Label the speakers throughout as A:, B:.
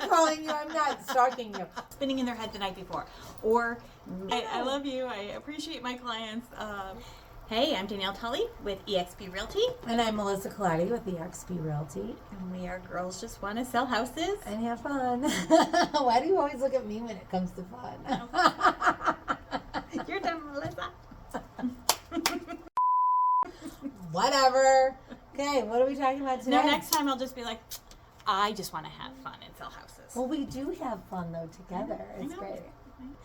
A: calling you. I'm not stalking you.
B: Spinning in their head the night before. Or, I love you. I appreciate my clients. Hey, I'm Danielle Tully with eXp Realty.
A: And I'm Melissa Colletti with eXp Realty.
B: And we are girls just want to sell houses.
A: And have fun. Why do you always look at me when it comes to fun?
B: You're dumb, Melissa.
A: Whatever. Okay, what are we talking about today?
B: No, next time I'll just be like, I just want to have fun and sell houses.
A: Well, we do have fun, though, together. It's great.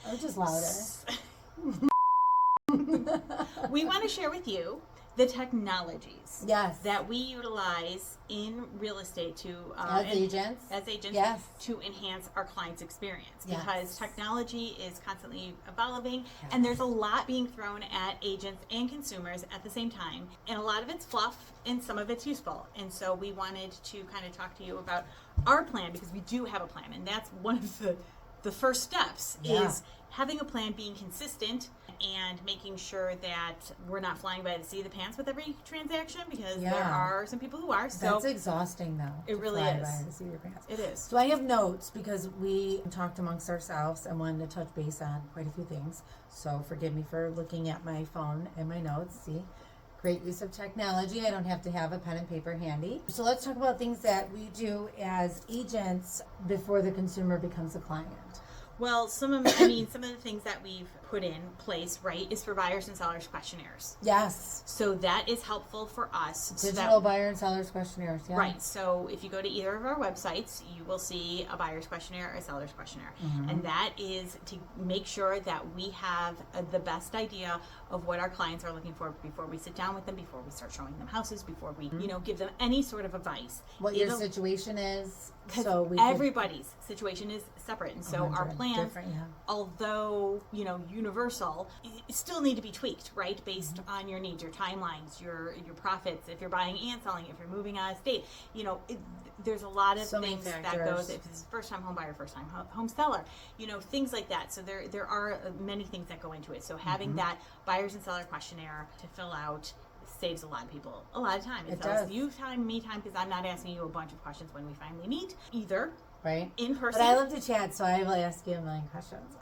A: Or just louder.
B: We want to share with you the technologies
A: Yes.
B: that we utilize in real estate to
A: As agents. Yes.
B: to enhance our clients' experience,
A: Yes.
B: because technology is constantly evolving, and there's a lot being thrown at agents and consumers at the same time, and a lot of it's fluff and some of it's useful. And so we wanted to kind of talk to you about our plan, because we do have a plan, and that's one of the first steps is having a plan, being consistent, and making sure that we're not flying by the seat of the pants with every transaction, because there are some people who are. So
A: that's exhausting, though.
B: It really is.
A: By the seat of your pants.
B: It is.
A: So I have notes because we talked amongst ourselves and wanted to touch base on quite a few things. So forgive me for looking at my phone and my notes. See? Great use of technology. I don't have to have a pen and paper handy. So let's talk about things that we do as agents before the consumer becomes a client.
B: Well, some of the things that we've put in place, right, is for buyers and sellers questionnaires.
A: Yes.
B: So that is helpful for us.
A: Digital buyer and sellers questionnaires. Yeah.
B: Right. So if you go to either of our websites, you will see a buyer's questionnaire or a seller's questionnaire.
A: Mm-hmm.
B: And that is to make sure that we have the best idea of what our clients are looking for before we sit down with them, before we start showing them houses, before we, give them any sort of advice.
A: What your situation is.
B: So everybody's situation is separate. And so our plans, although, universal, still need to be tweaked, right? Based on your needs, your timelines, your profits, if you're buying and selling, if you're moving out of state, there's a lot of things that goes, if it's first time home buyer, first time home seller, things like that. So there are many things that go into it. So having that buyers and seller questionnaire to fill out saves a lot of people a lot of time. It saves you time, me time, because I'm not asking you a bunch of questions when we finally meet either.
A: Right.
B: In person.
A: But I love to chat, so I will ask you a million questions.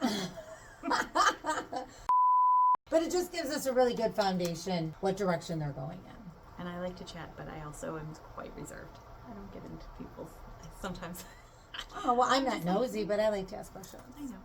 A: But it just gives us a really good foundation what direction they're going in.
B: And I like to chat, but I also am quite reserved. I don't get into people's sometimes.
A: Oh, well, I'm not nosy, but I like to ask questions.
B: I know.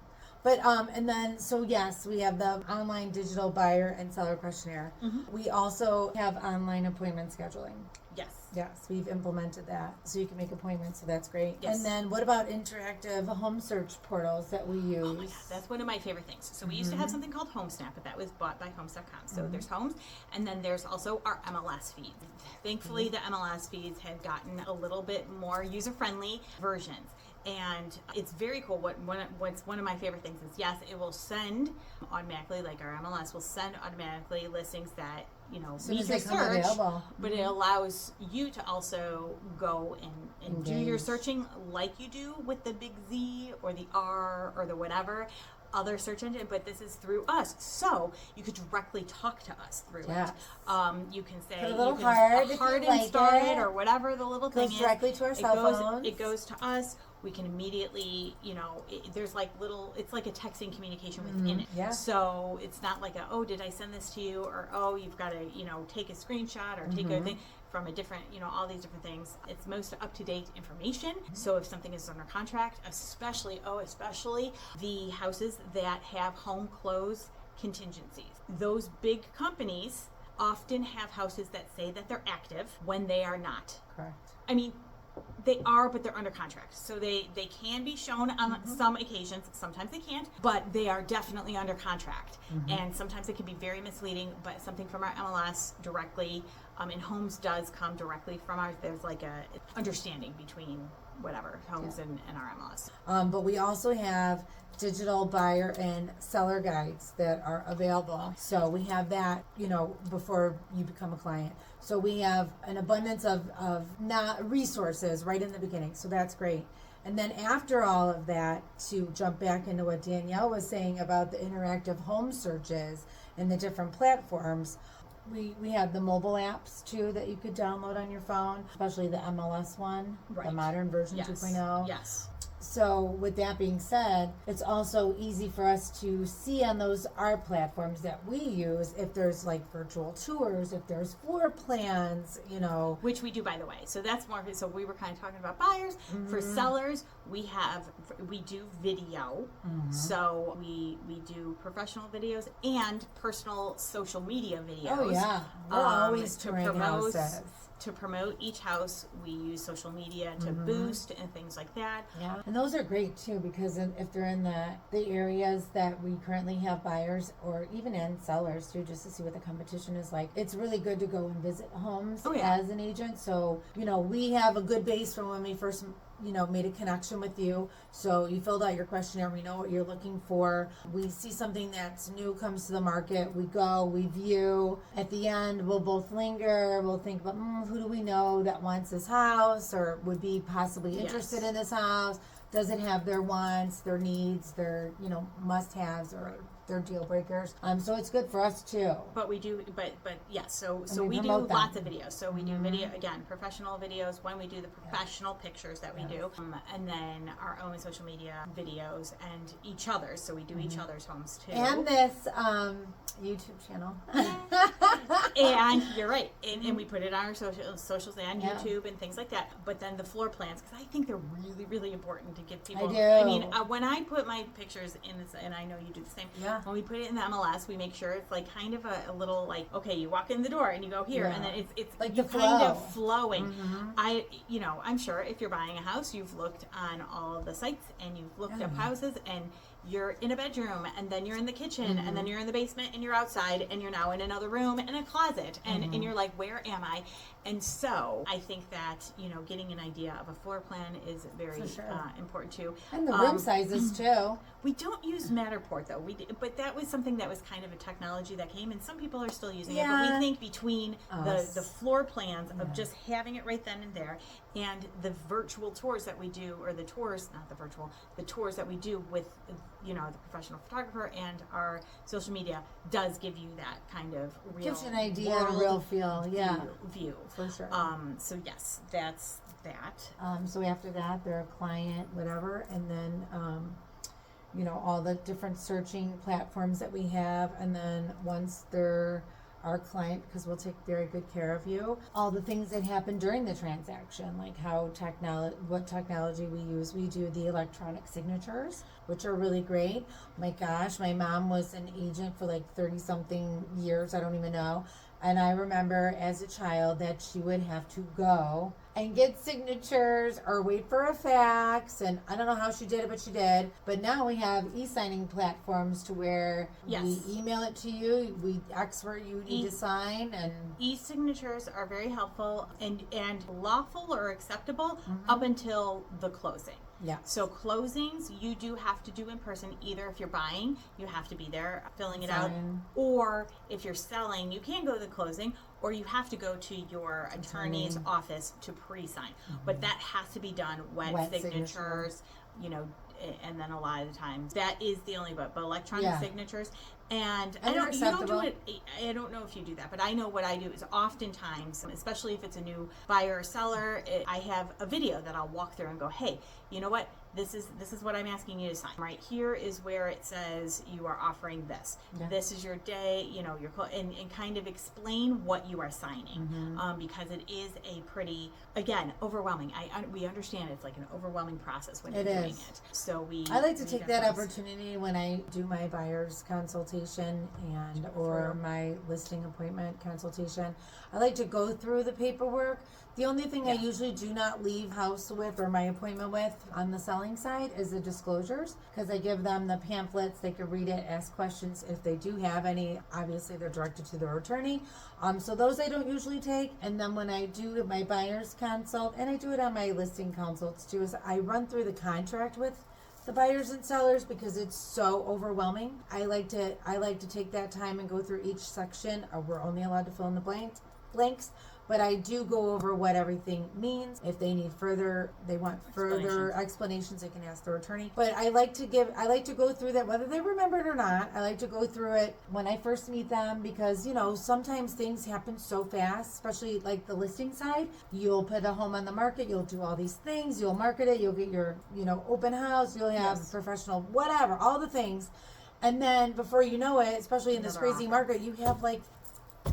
A: But, and then, so yes, we have the online digital buyer and seller questionnaire. Mm-hmm. We also have online appointment scheduling.
B: Yes.
A: Yes, we've implemented that. So you can make appointments, so that's great.
B: Yes.
A: And then what about interactive home search portals that we use?
B: Oh my God, that's one of my favorite things. So we used to have something called HomeSnap, but that was bought by Homes.com. So there's Homes, and then there's also our MLS feeds. Thankfully, the MLS feeds have gotten a little bit more user-friendly versions. And it's very cool. What's one of my favorite things is, yes, it will send automatically, like our MLS will send automatically listings that, meet your search, but it allows you to also go and do your searching like you do with the big Z or the R or the whatever other search engine, but this is through us, so you could directly talk to us through it. You can say
A: put a little heart
B: and start it, or whatever the little thing is.
A: Directly to our cell phones.
B: It goes to us. We can immediately, there's like it's like a texting communication within it.
A: Yeah.
B: So it's not like did I send this to you? Or, you've got to, take a screenshot or take a thing from a different, all these different things. It's most up-to-date information. So if something is under contract, especially the houses that have home close contingencies. Those big companies often have houses that say that they're active when they are not.
A: Correct.
B: I mean, they are, but they're under contract. So they can be shown on some occasions. Sometimes they can't, but they are definitely under contract. And sometimes it can be very misleading, but something from our MLS directly, and Homes does come directly from ours. There's like a understanding between whatever, Homes and our MLS.
A: But we also have digital buyer and seller guides that are available. So we have that, before you become a client. So we have an abundance of not resources right in the beginning. So that's great. And then after all of that, to jump back into what Danielle was saying about the interactive home searches and the different platforms, we have the mobile apps too that you could download on your phone, especially the MLS one, the modern version 2.0.
B: Yes.
A: So with that being said, it's also easy for us to see on those our platforms that we use if there's like virtual tours, if there's floor plans, you know.
B: Which we do, by the way. So that's more. So we were kind of talking about buyers. For sellers, we do video. So we do professional videos and personal social media videos.
A: Oh yeah, we're always
B: to
A: touring
B: promote
A: houses.
B: to promote each house. We use social media to boost and things like that.
A: Yeah, and those are great too because if they're in the areas that we currently have buyers or even in sellers too, just to see what the competition is like. It's really good to go and visit homes as an agent. So we have a good base from when we first made a connection with you. So you filled out your questionnaire. We know what you're looking for. We see something that's new comes to the market. We go, we view. At the end, we'll both linger. We'll think about who do we know that wants this house or would be possibly interested in this house. Does it have their wants, their needs, their must-haves or their deal breakers? So it's good for us too.
B: But we do, but yes. So
A: we
B: we do
A: promote them.
B: lots of videos. So we do video again, professional videos when we do the professional pictures that we do, and then our own social media videos and each other's. So we do each other's homes too.
A: And this YouTube channel.
B: And you're right, and we put it on our socials and YouTube and things like that. But then the floor plans, because I think they're really, really important to give people.
A: I do.
B: I mean, when I put my pictures in this, and I know you do the same.
A: Yeah.
B: When we put it in the MLS, we make sure it's like kind of a little like, okay, you walk in the door and you go here, and then it's
A: like
B: you
A: the
B: kind
A: flow.
B: of flowing. I'm sure if you're buying a house, you've looked on all of the sites and you've looked up houses and you're in a bedroom and then you're in the kitchen and then you're in the basement and you're outside and you're now in another room and a closet and you're like, where am I? And so I think that getting an idea of a floor plan is very important too.
A: And the room sizes too.
B: We don't use Matterport though. But that was something that was kind of a technology that came, and some people are still using it. But we think between the floor plans of just having it right then and there, and the virtual tours that we do, or the tours that we do with the professional photographer and our social media does give you that kind of real
A: gives you an idea,
B: world
A: real feel,
B: view.
A: For sure.
B: So yes, that's that.
A: So after that, they're a client, whatever, and then all the different searching platforms that we have, and then once they're our client, because we'll take very good care of you, all the things that happen during the transaction, like what technology we use. We do the electronic signatures, which are really great. My gosh, my mom was an agent for like 30 something years, I don't even know. And I remember as a child that she would have to go and get signatures or wait for a fax. And I don't know how she did it, but she did. But now we have e-signing platforms to where we email it to you. We X where you need to sign. And
B: e-signatures are very helpful and lawful or acceptable up until the closing.
A: Yeah.
B: So closings, you do have to do in person. Either if you're buying, you have to be there filling it out, or if you're selling, you can go to the closing, or you have to go to your attorney's office to pre-sign. But that has to be done wet signatures, and then a lot of the times that is the only but electronic signatures. And you don't do it. I don't know if you do that, but I know what I do is oftentimes, especially if it's a new buyer or seller, I have a video that I'll walk through and go, hey, you know what? This is what I'm asking you to sign. Right here is where it says you are offering this. Yeah. This is your day, and kind of explain what you are signing, because it is a pretty, again, overwhelming. We understand it's like an overwhelming process when you're doing it. So I
A: like to take that opportunity when I do my buyer's consultation or my listing appointment consultation. I like to go through the paperwork. The only thing I usually do not leave house with or my appointment with on the selling side is the disclosures, because I give them the pamphlets. They can read it, ask questions if they do have any. Obviously, they're directed to their attorney. So those I don't usually take. And then when I do my buyer's consult, and I do it on my listing consults too, is I run through the contract with the buyers and sellers because it's so overwhelming. I like to take that time and go through each section. We're only allowed to fill in the blanks, but I do go over what everything means. If they need they want further explanations, they can ask their attorney. But I like to go through that, whether they remember it or not. I like to go through it when I first meet them, because, sometimes things happen so fast, especially like the listing side. You'll put a home on the market, you'll do all these things, you'll market it, you'll get your, open house, you'll have professional, whatever, all the things. And then before you know it, especially in this crazy market, you have like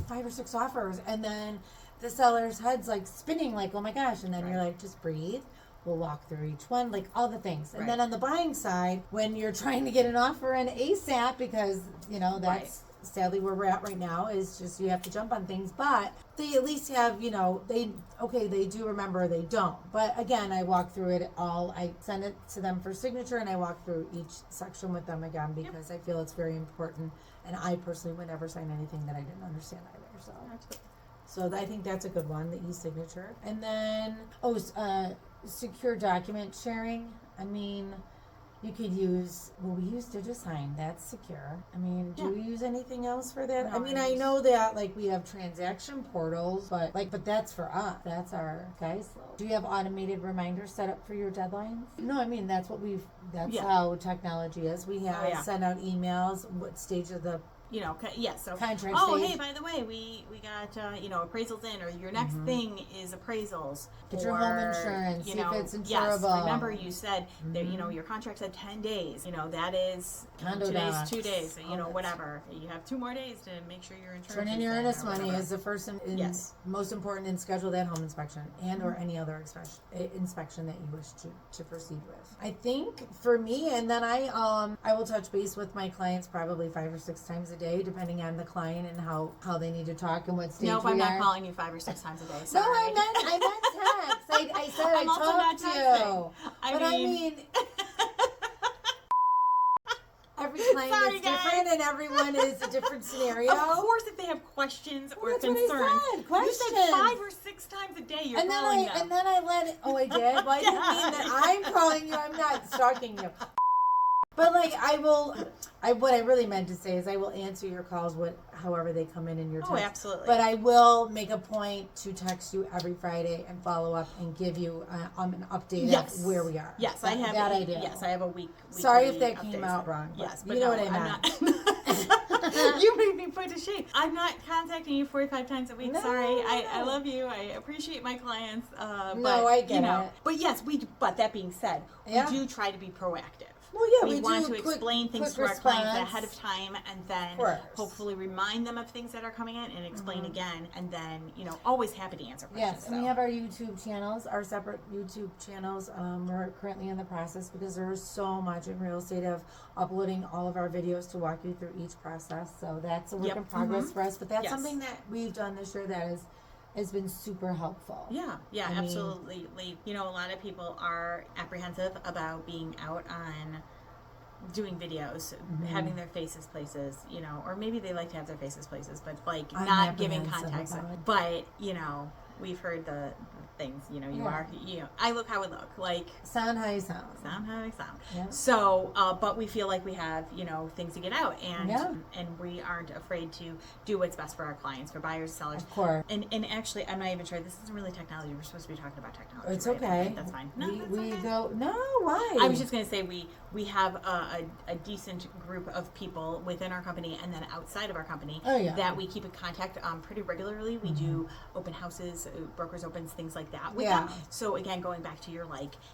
A: 5 or 6 offers, and then the seller's head's like spinning, like, oh my gosh. And then you're like, just breathe. We'll walk through each one, like all the things. And then on the buying side, when you're trying to get an offer in ASAP, because, that's sadly where we're at right now, is just you have to jump on things. But they at least have, they do remember, they don't. But again, I walk through it all. I send it to them for signature, and I walk through each section with them again, because I feel it's very important. And I personally would never sign anything that I didn't understand either. So I think that's a good one, the e-signature. And then, secure document sharing. I mean, you could use, we use DigiSign. That's secure. I mean, do you use anything else for that?
B: No,
A: I mean, I know that, like, we have transaction portals, but that's for us. That's our guys. Do you have automated reminders set up for your deadlines? No, I mean, that's how technology is. We have send out emails, what stage of the
B: So
A: contract
B: hey,
A: stage.
B: by the way, we got appraisals in, or your next thing is appraisals.
A: Get your home insurance, see if it's insurable.
B: Yes, remember you said that your contract said 10 days. That is
A: Condo
B: 2
A: docs.
B: 2 days. Whatever. You have 2 more days to make sure your insurance.
A: Turn in your earnest money is the first and most important, and schedule that home inspection and or any other inspection that you wish to proceed with. I think for me, and then I will touch base with my clients probably 5 or 6 times a day, depending on the client and how they need to talk and what stage
B: Nope, I'm not calling you 5 or 6 times a day. Sorry.
A: No, I meant text. I said
B: I'm also
A: I talked to you. I mean every client is different, and everyone is a different scenario.
B: Of course, if they have questions or
A: that's
B: concerns,
A: what
B: you said 5 or 6 times a day. You're calling them.
A: And then I let it. Oh, I did. Well, I didn't mean that I'm calling you. I'm not stalking you. But like what I really meant to say is I will answer your calls however they come in your text.
B: Oh, absolutely.
A: But I will make a point to text you every Friday and follow up and give you an update of where we are.
B: Yes,
A: I
B: have
A: that idea.
B: Yes, I have a week.
A: Sorry if that came out wrong.
B: Yes,
A: but you know what I meant.
B: You made me put to shame. I'm not contacting you 45 times a week.
A: No,
B: Sorry. I love you. I appreciate my clients.
A: No, I get it.
B: But yes, but that being said, we do try to be proactive.
A: Well, yeah,
B: we want to explain things to our clients ahead of time, and then hopefully remind them of things that are coming in and explain again, and then always happy to answer questions.
A: Yes, and we have our YouTube channels, our separate YouTube channels. We're currently in the process, because there is so much in real estate, of uploading all of our videos to walk you through each process. So that's a work in progress for us, but that's something that we've done this year that has been super helpful.
B: Yeah, absolutely. A lot of people are apprehensive about being out on doing videos, having their faces places, or maybe they like to have their faces places, but like not giving context. But, we've heard the things, I look how I look, like
A: sound how you sound.
B: Sound how I sound.
A: Yeah.
B: So, but we feel like we have, things to get out, and we aren't afraid to do what's best for our clients, for buyers, sellers.
A: Of course.
B: And actually, I'm not even sure, this isn't really technology. We're supposed to be talking about technology.
A: It's
B: right?
A: okay.
B: That's fine. No,
A: why?
B: I was just going to say we have a decent group of people within our company, and then outside of our company that we keep in contact pretty regularly. We do open houses, brokers opens, things like that with them. So again, going back to your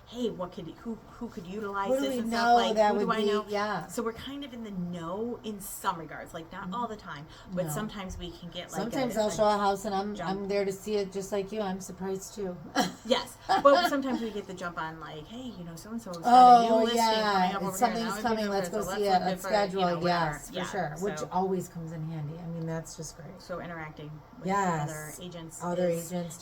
B: hey, who could utilize this and stuff, like who do I know?
A: Yeah.
B: So we're kind of in the know in some regards, like not all the time, but sometimes we can get like
A: sometimes I'll show a house and I'm there to see it just like you. I'm surprised too.
B: Yes, but sometimes we get the jump on hey, so and so is got a new listing coming up over
A: something's
B: here.
A: coming. Let's go see it. Let's schedule. Yes, for sure.
B: So,
A: which always comes in handy. I mean, that's just great.
B: So interacting with other agents,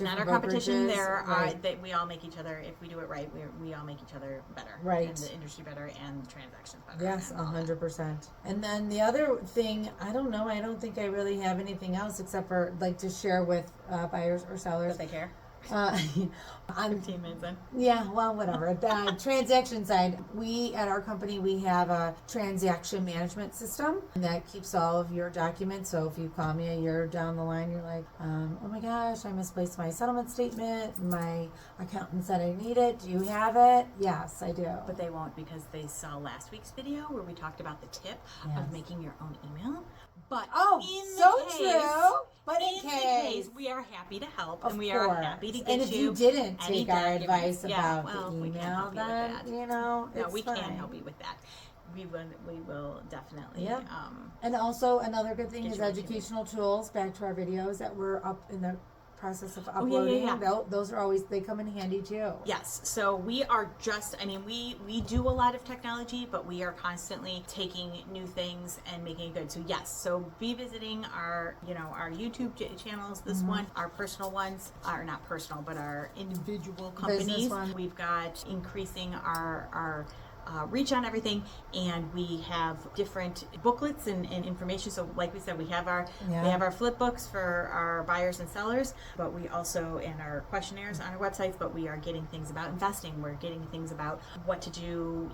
A: not
B: our competition. That we all make each other. If we do it right, we all make each other better.
A: Right.
B: And the industry better, and the transactions better.
A: Yes, 100%. And then the other thing, I don't know. I don't think I really have anything else except for to share with buyers or sellers.
B: That they care.
A: On
B: 15 minutes in.
A: Yeah, well, whatever. The transaction side, we at our company, we have a transaction management system that keeps all of your documents. So if you call me a year down the line, you're like, oh my gosh, I misplaced my settlement statement. My accountant said I need it. Do you have it? Yes, I do.
B: But they won't because they saw last week's video where we talked about the tip
A: Yes.
B: of making your own email. But
A: Oh,
B: in
A: so
B: the case,
A: true. But in
B: the
A: case,
B: we are happy to help
A: of
B: and we
A: course.
B: are happy to get
A: and if you didn't
B: any
A: take our
B: documents.
A: advice
B: Yeah,
A: about
B: well,
A: the
B: we can't
A: email,
B: help you with
A: then
B: that.
A: you know,
B: No,
A: it's
B: we
A: fine.
B: can't help you with that. We will definitely.
A: Yeah. And also another good thing
B: Get
A: is
B: you what you
A: educational tools. Back to our videos that we're up in the process of
B: yeah,
A: uploading.
B: yeah.
A: Those are always, they come in handy too.
B: Yes, so we are just, I mean, we do a lot of technology, but we are constantly taking new things and making it good. So yes, so be visiting our, our YouTube channels, this one, our personal ones, are not personal, but our individual companies.
A: one.
B: We've got increasing our reach on everything, and we have different booklets and information. So like we said, we have our flip books for our buyers and sellers, but we also, and our questionnaires on our websites, but we are getting things about investing. We're getting things about what to do,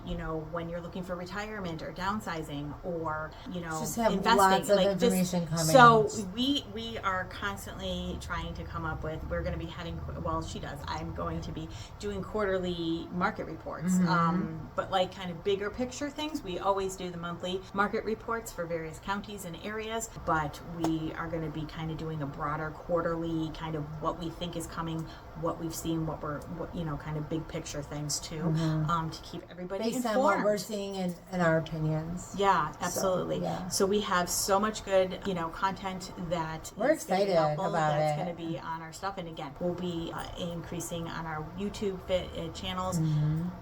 B: when you're looking for retirement or downsizing, or,
A: Just have
B: investing.
A: lots of information coming.
B: So we are constantly trying to come up with, we're going to be having, well, she does, I'm going to be doing quarterly market reports, but like kind of bigger picture things. We always do the monthly market reports for various counties and areas, but we are going to be kind of doing a broader quarterly kind of what we think is coming, what we've seen, what kind of big picture things too, to keep everybody
A: based
B: informed.
A: on what we're seeing in our opinions.
B: Yeah, absolutely.
A: So, yeah.
B: So we have so much good, content that
A: We're
B: is gonna be
A: excited
B: helpful,
A: about
B: that's
A: it.
B: going to be on our stuff. And again, we'll be increasing on our YouTube channels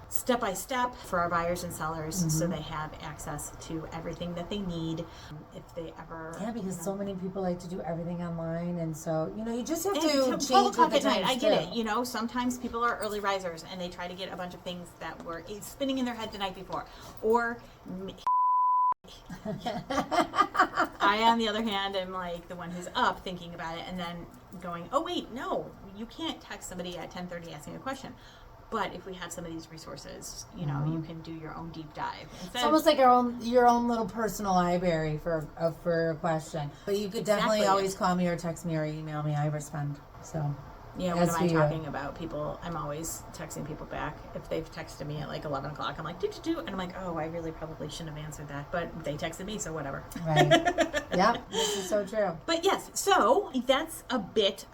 B: step by step for our buyers and sellers, so they have access to everything that they need if they ever.
A: Yeah, because so many people like to do everything online, and so you just have
B: And
A: to
B: total
A: change with the
B: content night,
A: times
B: I get
A: too.
B: it. Sometimes people are early risers and they try to get a bunch of things that were spinning in their head the night before. Or I, on the other hand, am like the one who's up thinking about it and then going, oh wait, no, you can't text somebody at 10:30 asking a question. But if we have some of these resources, you can do your own deep dive.
A: It's almost like your own little personal library for a question. But you could definitely always call me or text me or email me. I respond. So.
B: Yeah, what am I talking about? People, I'm always texting people back. If they've texted me at like 11 o'clock, I'm like, do? And I'm like, oh, I really probably shouldn't have answered that. But they texted me, so whatever.
A: Right. Yep, this is so true.
B: But yes, so that's a bit,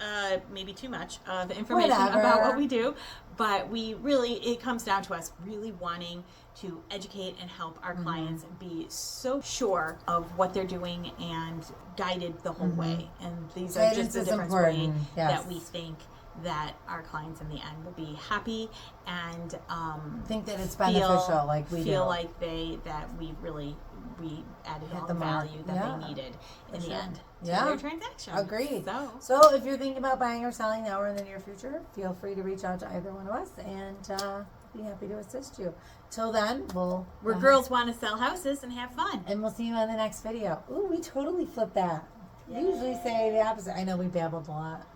B: maybe too much of information about what we do. But it comes down to us really wanting to educate and help our clients be so sure of what they're doing and guided the whole way. And these are just the different ways that we think that our clients in the end will be happy and
A: think that it's beneficial, like we
B: feel
A: do.
B: like we added all the
A: mark.
B: value that they needed in the end to their transaction.
A: Agreed. So if you're thinking about buying or selling now or in the near future, feel free to reach out to either one of us and be happy to assist you. Till then,
B: we're girls want to sell houses and have fun.
A: And we'll see you on the next video. Ooh, we totally flipped that. Yay. We usually say the opposite. I know we babbled a lot.